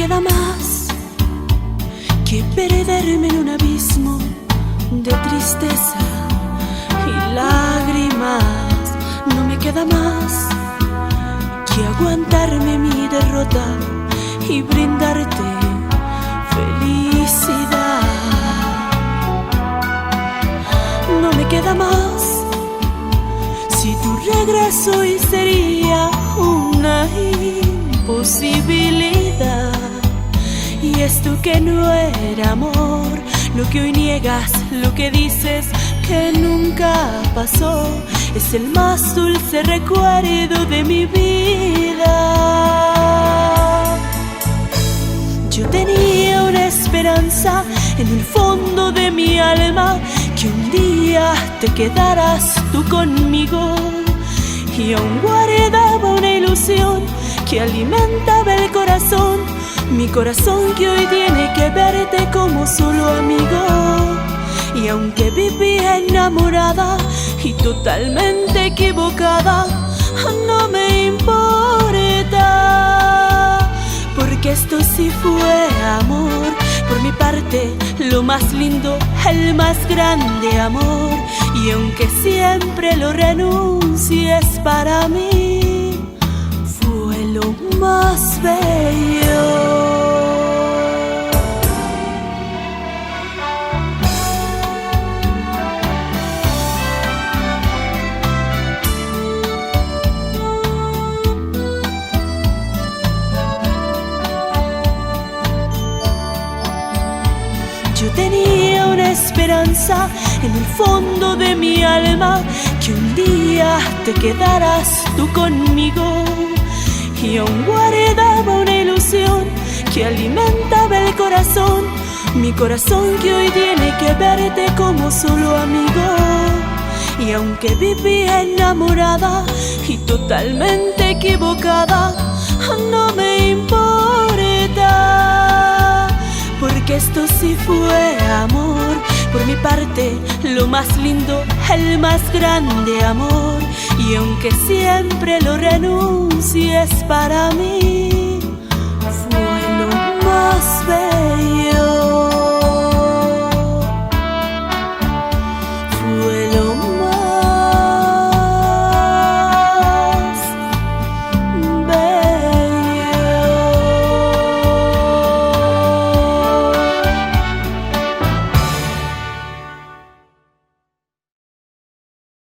queda más que perderme en un abismo de tristeza y lágrimas. No me queda más que aguantarme mi derrota y brindarte felicidad. No me queda más. Si tu regreso hoy sería una imposibilidad, y esto que no era amor, lo que hoy niegas, lo que dices que nunca pasó, es el más dulce recuerdo de mi vida. Yo tenía una esperanza en el fondo de mi alma, que un día te quedaras tú conmigo, y aún guardaba una ilusión que alimentaba el corazón, mi corazón que hoy tiene que verte como solo amigo. Y aunque vivía enamorada y totalmente equivocada, no me importa, porque esto sí fue amor. Por mi parte, lo más lindo, el más grande amor. Y aunque siempre lo renuncies, para mí fue lo más bello. Yo tenía una esperanza en el fondo de mi alma, que un día te quedaras tú conmigo, y aún guardaba una ilusión que alimentaba el corazón, mi corazón que hoy tiene que verte como solo amigo. Y aunque vivía enamorada y totalmente equivocada, no me importa, porque esto sí fue amor. Por mi parte, lo más lindo, el más grande amor. Y aunque siempre lo renuncies, para mí fue lo más bello.